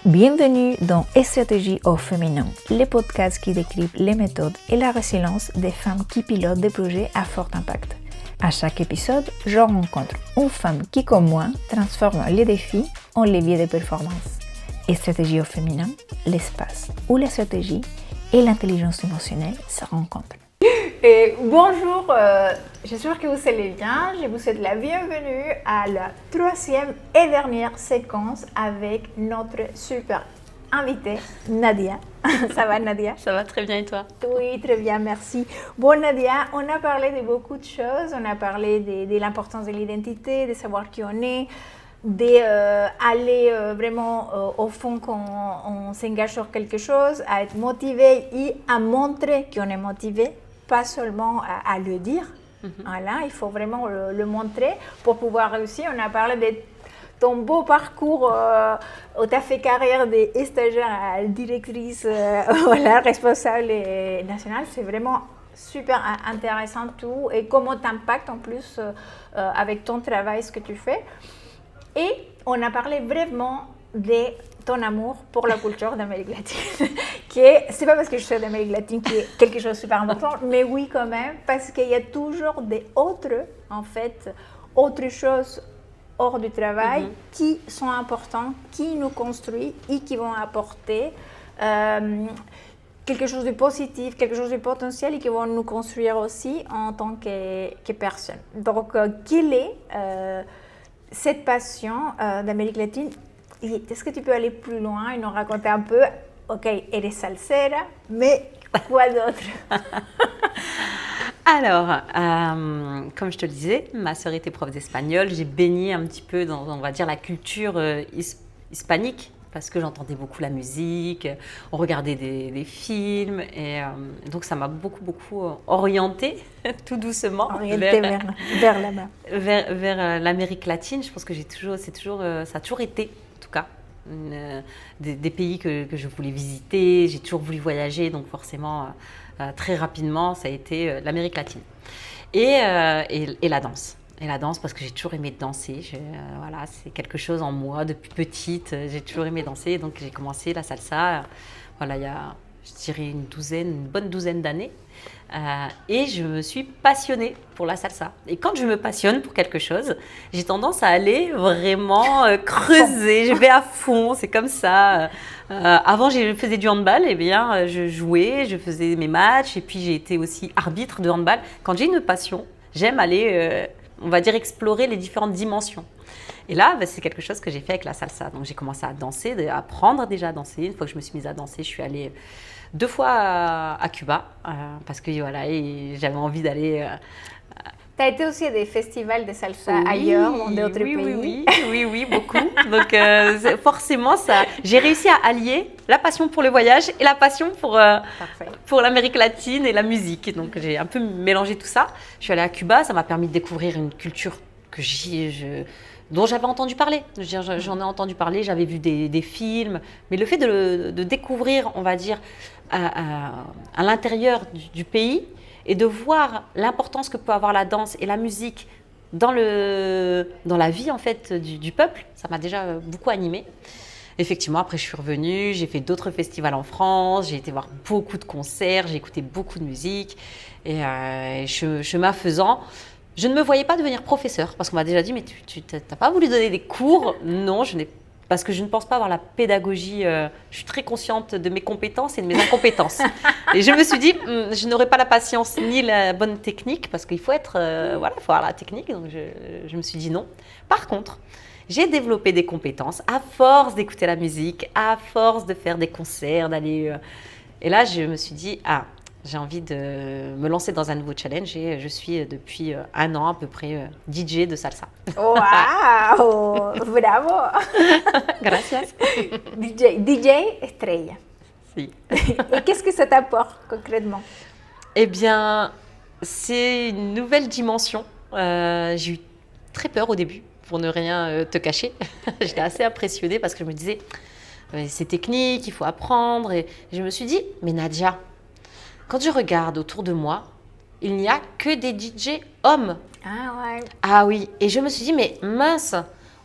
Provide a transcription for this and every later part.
Bienvenue dans Stratégie au féminin, le podcast qui décrit les méthodes et la résilience des femmes qui pilotent des projets à fort impact. À chaque épisode, je rencontre une femme qui, comme moi, transforme les défis en levier de performance. Stratégie au féminin, l'espace où la stratégie et l'intelligence émotionnelle se rencontrent. Bonjour, j'espère que vous allez bien. Je vous souhaite la bienvenue à la troisième et dernière séquence avec notre super invitée, Nadia. Ça va, Nadia? Ça va très bien et toi? Oui, très bien, merci. Bon, Nadia, on a parlé de beaucoup de choses. On a parlé de l'importance de l'identité, de savoir qui on est, d'aller vraiment au fond quand on s'engage sur quelque chose, à être motivé et à montrer qu'on est motivé. Pas seulement à le dire, voilà, il faut vraiment le montrer pour pouvoir réussir. On a parlé de ton beau parcours où tu as fait carrière de stagiaire à directrice, voilà, responsable nationale. C'est vraiment super intéressant tout et comment t'impacte en plus avec ton travail, ce que tu fais. Et on a parlé vraiment de ton amour pour la culture d'Amérique latine, c'est pas parce que je suis d'Amérique latine qui est quelque chose de super important, mais oui quand même, parce qu'il y a toujours autres choses hors du travail qui sont importantes, qui nous construisent et qui vont apporter quelque chose de positif, quelque chose de potentiel et qui vont nous construire aussi en tant que personne. Donc, quelle est cette passion d'Amérique latine? Est-ce que tu peux aller plus loin et nous raconter un peu, ok, elle est salsera, mais quoi d'autre? Alors, comme je te le disais, ma sœur était prof d'espagnol. J'ai baigné un petit peu dans, on va dire, la culture hispanique parce que j'entendais beaucoup la musique, on regardait des films et donc ça m'a beaucoup orientée tout doucement vers là-bas. Vers l'Amérique latine. Je pense que ça a toujours été, en tout cas, des pays que je voulais visiter. J'ai toujours voulu voyager, donc forcément, très rapidement, ça a été l'Amérique latine. Et la danse. Et la danse, parce que j'ai toujours aimé danser. Voilà, c'est quelque chose en moi depuis petite. J'ai toujours aimé danser, donc j'ai commencé la salsa. Voilà, il y a, je dirais, une bonne douzaine d'années. Et je me suis passionnée pour la salsa. Et quand je me passionne pour quelque chose, j'ai tendance à aller vraiment creuser. Je vais à fond, c'est comme ça. Avant, je faisais du handball, et bien, je jouais, je faisais mes matchs, et puis j'ai été aussi arbitre de handball. Quand j'ai une passion, j'aime aller, on va dire, explorer les différentes dimensions. Et là, c'est quelque chose que j'ai fait avec la salsa. Donc, j'ai commencé à danser, à apprendre déjà à danser. Une fois que je me suis mise à danser, je suis allée 2 fois à Cuba parce que voilà, et j'avais envie d'aller. Tu as été aussi à des festivals de salsa ailleurs, dans d'autres pays? Oui, beaucoup. Donc, forcément, j'ai réussi à allier la passion pour le voyage et la passion pour l'Amérique latine et la musique. Donc, j'ai un peu mélangé tout ça. Je suis allée à Cuba, ça m'a permis de découvrir une culture dont j'avais entendu parler. J'en ai entendu parler, j'avais vu des films. Mais le fait de découvrir, on va dire, à l'intérieur du pays, et de voir l'importance que peut avoir la danse et la musique dans la vie en fait du peuple, ça m'a déjà beaucoup animée. Effectivement, après je suis revenue, j'ai fait d'autres festivals en France, j'ai été voir beaucoup de concerts, j'ai écouté beaucoup de musique et chemin faisant, je ne me voyais pas devenir professeur parce qu'on m'a déjà dit mais tu n'as pas voulu donner des cours? Non, parce que je ne pense pas avoir la pédagogie, je suis très consciente de mes compétences et de mes incompétences. Et je me suis dit, je n'aurai pas la patience ni la bonne technique, parce qu'il faut il faut avoir la technique, donc je me suis dit non. Par contre, j'ai développé des compétences à force d'écouter la musique, à force de faire des concerts, d'aller... Et là, je me suis dit, j'ai envie de me lancer dans un nouveau challenge et je suis depuis 1 an à peu près DJ de salsa. Waouh, bravo. Gracias. DJ estrella. Si. Et qu'est-ce que ça t'apporte concrètement? Eh bien, c'est une nouvelle dimension. J'ai eu très peur au début, pour ne rien te cacher. J'étais assez impressionnée parce que je me disais, c'est technique, il faut apprendre. Et je me suis dit, mais Nadia, quand je regarde autour de moi, il n'y a que des DJ hommes. Ah ouais. Ah oui, et je me suis dit, mais mince,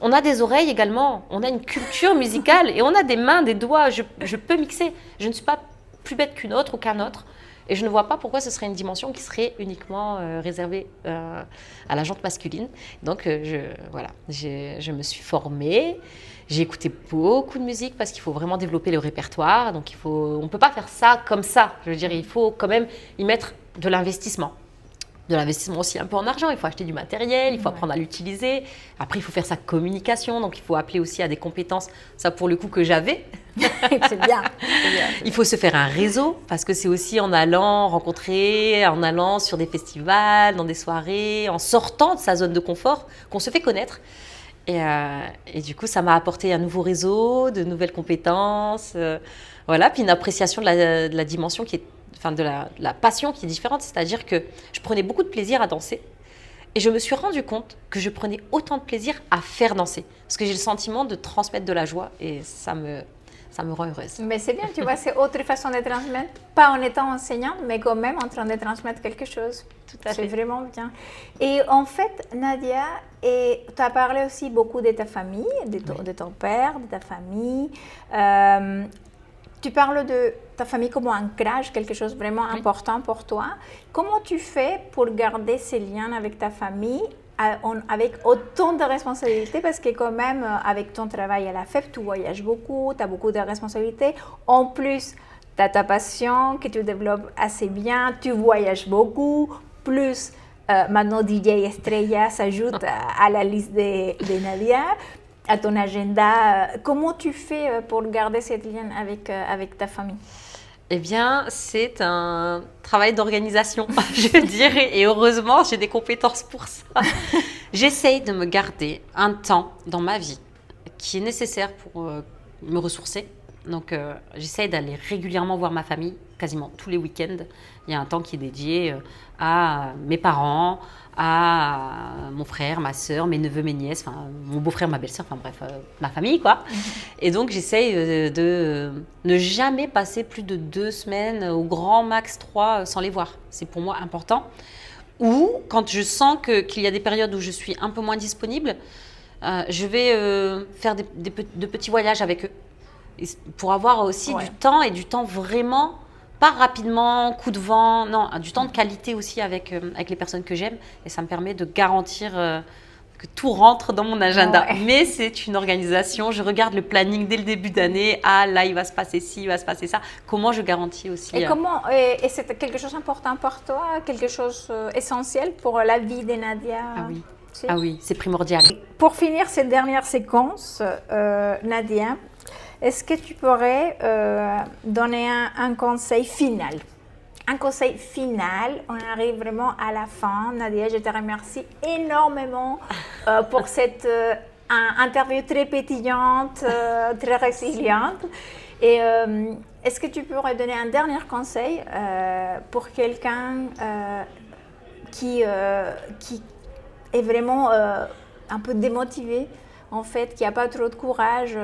On a des oreilles également, on a une culture musicale et on a des mains, des doigts. Je peux mixer. Je ne suis pas plus bête qu'une autre ou qu'un autre. Et je ne vois pas pourquoi ce serait une dimension qui serait uniquement réservée à la jante masculine. Donc, je me suis formée. J'ai écouté beaucoup de musique parce qu'il faut vraiment développer le répertoire. Donc, on ne peut pas faire ça comme ça. Je veux dire, il faut quand même y mettre de l'investissement. De l'investissement aussi un peu en argent. Il faut acheter du matériel, il faut apprendre à l'utiliser. Après, il faut faire sa communication. Donc, il faut appeler aussi à des compétences. Ça, pour le coup, que j'avais. C'est bien. Il faut se faire un réseau parce que c'est aussi en allant rencontrer, en allant sur des festivals, dans des soirées, en sortant de sa zone de confort qu'on se fait connaître. Et du coup, ça m'a apporté un nouveau réseau, de nouvelles compétences, voilà, puis une appréciation de la dimension qui est, enfin de la passion qui est différente. C'est-à-dire que je prenais beaucoup de plaisir à danser et je me suis rendu compte que je prenais autant de plaisir à faire danser parce que j'ai le sentiment de transmettre de la joie et ça me rend heureuse. Mais c'est bien, tu vois, c'est autre façon de transmettre, pas en étant enseignante, mais quand même en train de transmettre quelque chose. Tout à fait. C'est vraiment bien. Et en fait, Nadia, tu as parlé aussi beaucoup de ta famille, de ton père, de ta famille. Tu parles de ta famille comme un ancrage, quelque chose de vraiment important pour toi. Comment tu fais pour garder ces liens avec ta famille avec autant de responsabilités, parce que quand même, avec ton travail à la FEP, tu voyages beaucoup, tu as beaucoup de responsabilités. En plus, tu as ta passion que tu développes assez bien, tu voyages beaucoup, plus maintenant DJ Estrella s'ajoute à la liste de Nadia, à ton agenda. Comment tu fais pour garder ce lien avec ta famille? Eh bien, c'est un travail d'organisation, je dirais, et heureusement, j'ai des compétences pour ça. J'essaye de me garder un temps dans ma vie qui est nécessaire pour me ressourcer. Donc, j'essaye d'aller régulièrement voir ma famille, quasiment tous les week-ends. Il y a un temps qui est dédié à mes parents, à mon frère, ma sœur, mes neveux, mes nièces, mon beau-frère, ma belle-sœur, enfin bref, ma famille, quoi. Et donc, j'essaye de ne jamais passer plus de 2 semaines, au grand max 3, sans les voir. C'est pour moi important. Ou, quand je sens qu'il y a des périodes où je suis un peu moins disponible, je vais faire de petits voyages avec eux. Pour avoir aussi du temps, et du temps vraiment, pas rapidement, coup de vent, non, du temps de qualité aussi avec les personnes que j'aime. Et ça me permet de garantir que tout rentre dans mon agenda. Ouais. Mais c'est une organisation, je regarde le planning dès le début d'année. Ah là, il va se passer ci, il va se passer ça. Comment je garantis aussi Et c'est quelque chose d'important pour toi, quelque chose essentiel pour la vie de Nadia? Ah oui. Ah oui, c'est primordial. Pour finir cette dernière séquence, Nadia, est-ce que tu pourrais donner un conseil final? Un conseil final, on arrive vraiment à la fin. Nadia, je te remercie énormément pour cette interview très pétillante, très résiliente. Et est-ce que tu pourrais donner un dernier conseil pour quelqu'un qui est vraiment un peu démotivé, en fait, qui n'a pas trop de courage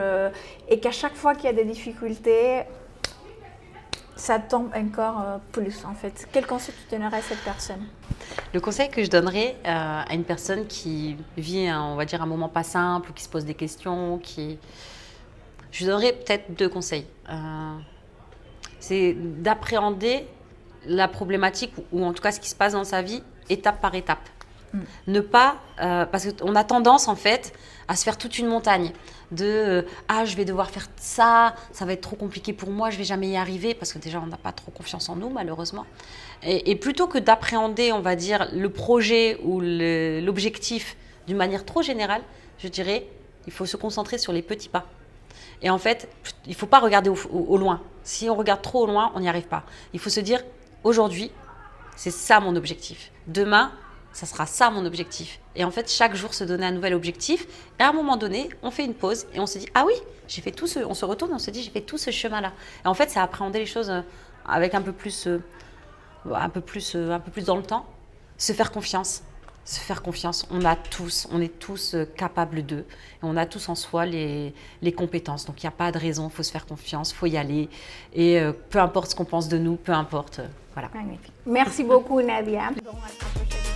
et qu'à chaque fois qu'il y a des difficultés, ça tombe encore plus, en fait. Quel conseil tu donnerais à cette personne? Le conseil que je donnerais à une personne qui vit, on va dire, un moment pas simple, ou qui se pose des questions, je lui donnerais peut-être 2 conseils. C'est d'appréhender la problématique, ou en tout cas ce qui se passe dans sa vie, étape par étape. Ne pas, parce qu'on a tendance en fait à se faire toute une montagne de je vais devoir faire ça va être trop compliqué pour moi, je vais jamais y arriver, parce que déjà on n'a pas trop confiance en nous malheureusement. Et plutôt que d'appréhender, on va dire, le projet ou l'objectif d'une manière trop générale, je dirais il faut se concentrer sur les petits pas. Et en fait, il ne faut pas regarder au loin. Si on regarde trop au loin, on n'y arrive pas. Il faut se dire aujourd'hui, c'est ça mon objectif. Demain, ça sera ça mon objectif. Et en fait, chaque jour se donner un nouvel objectif. Et à un moment donné, on fait une pause et on se dit ah oui, j'ai fait tout ce. On se retourne et on se dit j'ai fait tout ce chemin-là. Et en fait, c'est appréhender les choses avec un peu plus dans le temps. Se faire confiance. On est tous capables d'eux. Et on a tous en soi les compétences. Donc il n'y a pas de raison. Il faut se faire confiance. Il faut y aller. Et peu importe ce qu'on pense de nous, peu importe. Voilà. Magnifique. Merci beaucoup, Nadia. Bon, à la prochaine.